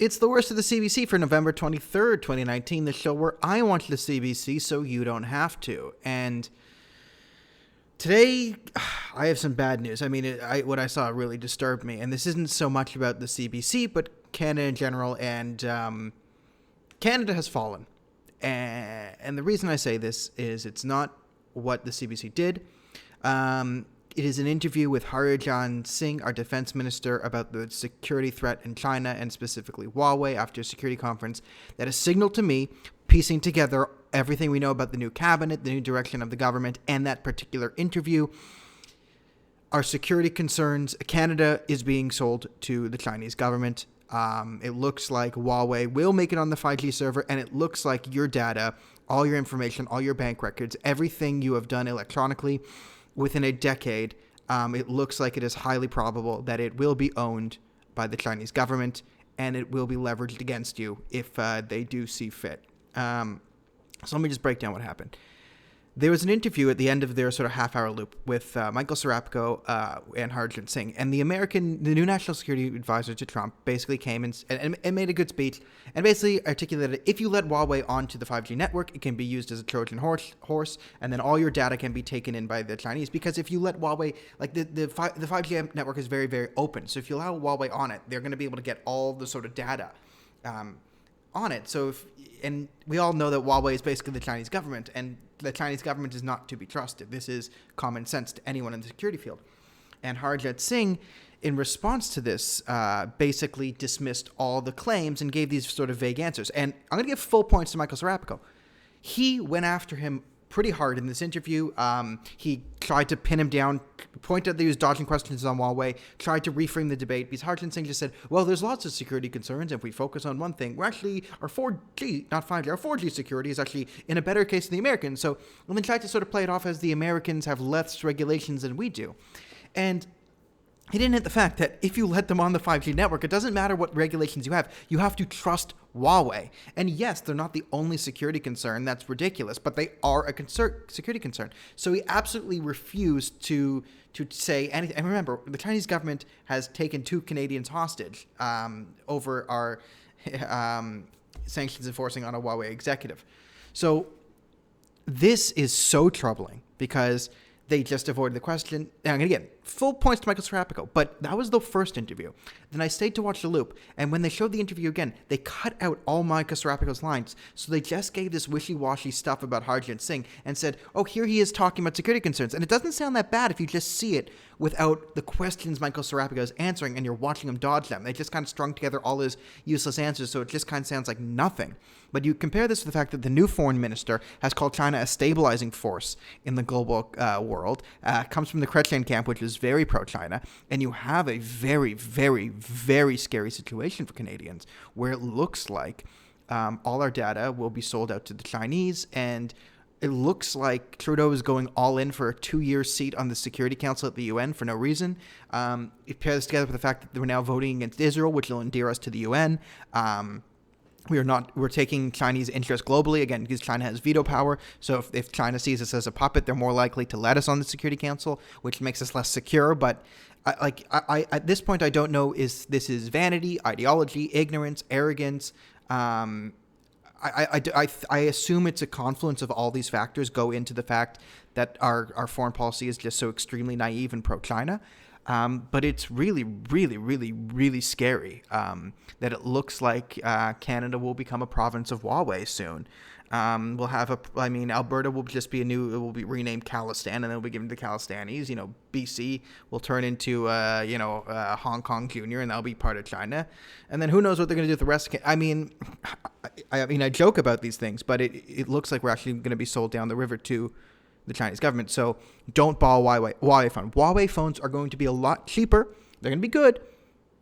It's the worst of the CBC for November 23rd, 2019, the show where I watch the CBC so you don't have to. And today, I have some bad news. I mean, what I saw really disturbed me. And this isn't so much about the CBC, but Canada in general. And Canada has fallen. And the reason I say this is it's not what the CBC did. It is an interview with Harjit, our defense minister, about the security threat in China and specifically Huawei after a security conference that has signaled to me, piecing together everything we know about the new cabinet, the new direction of the government, and that particular interview. Our security concerns, Canada is being sold to the Chinese government. It looks like Huawei will make it on the 5G server, and it looks like your data, all your information, all your bank records, everything you have done electronically within a decade, it looks like it is highly probable that it will be owned by the Chinese government, and it will be leveraged against you if they do see fit. So let me just break down what happened. There was an interview at the end of their sort of half-hour loop with Michael Serapko and Harjit, and the new national security advisor to Trump basically came and made a good speech and basically articulated if you let Huawei onto the 5G network, it can be used as a Trojan horse, and then all your data can be taken in by the Chinese. Because if you let Huawei, like the 5G network is very, very open. So if you allow Huawei on it, they're going to be able to get all the sort of data on it. So and we all know that Huawei is basically the Chinese government, and the Chinese government is not to be trusted. This is common sense to anyone in the security field. And Harjit, in response to this, basically dismissed all the claims and gave these sort of vague answers. And I'm going to give full points to Michael Serapko. He went after him pretty hard in this interview. He tried to pin him down, pointed out that he was dodging questions on Huawei, tried to reframe the debate, because Harjit just said, well, there's lots of security concerns. If we focus on one thing, we're actually, our 4G, not 5G, our 4G security is actually in a better case than the Americans. So, and then tried to sort of play it off as the Americans have less regulations than we do. And he didn't hit the fact that if you let them on the 5G network, it doesn't matter what regulations you have to trust Huawei. And yes, they're not the only security concern. That's ridiculous, but they are a security concern. So he absolutely refused to say anything. And remember, the Chinese government has taken 2 Canadians hostage over our sanctions enforcing on a Huawei executive. So this is so troubling because they just avoided the question. And I'm going to get full points to Michael Serapko, but that was the first interview. Then I stayed to watch the loop, and when they showed the interview again, they cut out all Michael Serapko's lines. So they just gave this wishy-washy stuff about Harjit and said, oh, here he is talking about security concerns. And it doesn't sound that bad if you just see it without the questions Michael Serapko is answering and you're watching him dodge them. They just kind of strung together all his useless answers, so it just kind of sounds like nothing. But you compare this to the fact that the new foreign minister has called China a stabilizing force in the global world, comes from the Chrétien camp, which is very pro-China, and you have a very, very, very scary situation for Canadians where it looks like all our data will be sold out to the Chinese, and it looks like Trudeau is going all in for a 2-year seat on the Security Council at the UN for no reason. You pair this together with the fact that we're now voting against Israel, which will endear us to the UN. We're taking Chinese interests globally, again, because China has veto power. So if China sees us as a puppet, they're more likely to let us on the Security Council, which makes us less secure. But I at this point, I don't know if this is vanity, ideology, ignorance, arrogance. I assume it's a confluence of all these factors go into the fact that our foreign policy is just so extremely naive and pro-China. But it's really, really, really, really scary that it looks like Canada will become a province of Huawei soon. We'll have Alberta will just be it will be renamed Khalistan, and then it'll be given to the Khalistanis. BC will turn into, Hong Kong Junior, and that'll be part of China. And then who knows what they're going to do with the rest of I joke about these things, but it looks like we're actually going to be sold down the river to the Chinese government. So don't buy a Huawei phone. Huawei phones are going to be a lot cheaper. They're going to be good.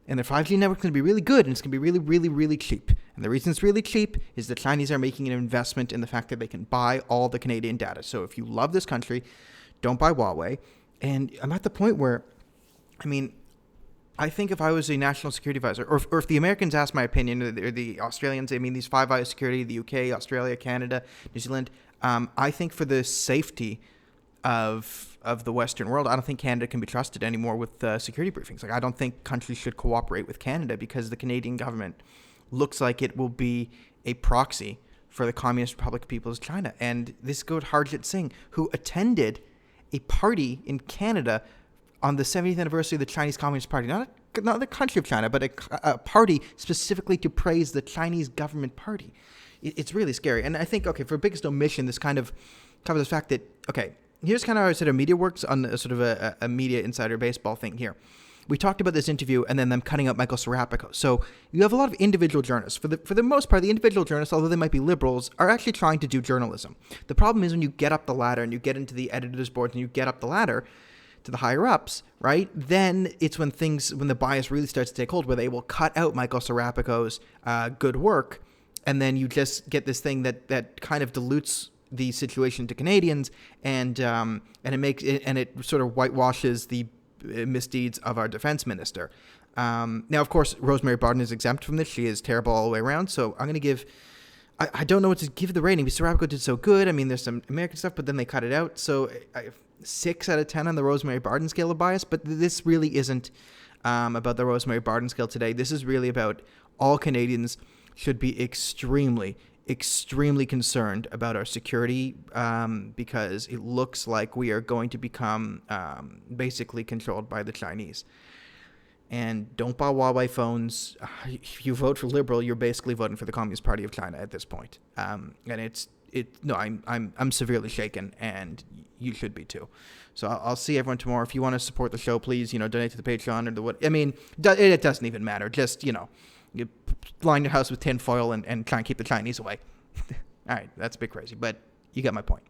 And their 5G network is going to be really good. And it's going to be really, really, really cheap. And the reason it's really cheap is the Chinese are making an investment in the fact that they can buy all the Canadian data. So if you love this country, don't buy Huawei. And I'm at the point where, I think if I was a national security advisor, or if the Americans asked my opinion, or the Australians, these Five Eyes security, the UK, Australia, Canada, New Zealand, I think for the safety of the Western world, I don't think Canada can be trusted anymore with security briefings. I don't think countries should cooperate with Canada because the Canadian government looks like it will be a proxy for the Communist Republic of People's China. And this goes to Harjit Singh, who attended a party in Canada on the 70th anniversary of the Chinese Communist Party. Not the country of China, but a party specifically to praise the Chinese government party. It's really scary. And I think, okay, for biggest omission, this kind of covers the fact that, okay, here's kind of how I said media works on a sort of a media insider baseball thing here. We talked about this interview and then them cutting out Michael Serapicos. So you have a lot of individual journalists. For the most part, the individual journalists, although they might be liberals, are actually trying to do journalism. The problem is when you get up the ladder and you get into the editors' boards and you get up the ladder to the higher ups, right? Then it's when the bias really starts to take hold, where they will cut out Michael Serapicos' good work, and then you just get this thing that kind of dilutes the situation to Canadians, and it sort of whitewashes the misdeeds of our defense minister. Now, of course, Rosemary Barton is exempt from this. She is terrible all the way around. So I'm going to give, I don't know what to give the rating, because Serapicos did so good. I mean, there's some American stuff, but then they cut it out. So 6 out of 10 on the Rosemary Barton scale of bias. But this really isn't about the Rosemary Barton scale today. This is really about all Canadians should be extremely concerned about our security, because it looks like we are going to become basically controlled by the Chinese. And don't buy Huawei phones. If you vote for Liberal, you're basically voting for the Communist Party of China at this point. And I'm severely shaken, and you should be too. So I'll see everyone tomorrow. If you want to support the show, please, donate to the Patreon or the what. I mean, it doesn't even matter. Just, you line your house with tin foil and try and keep the Chinese away. All right, that's a bit crazy, but you get my point.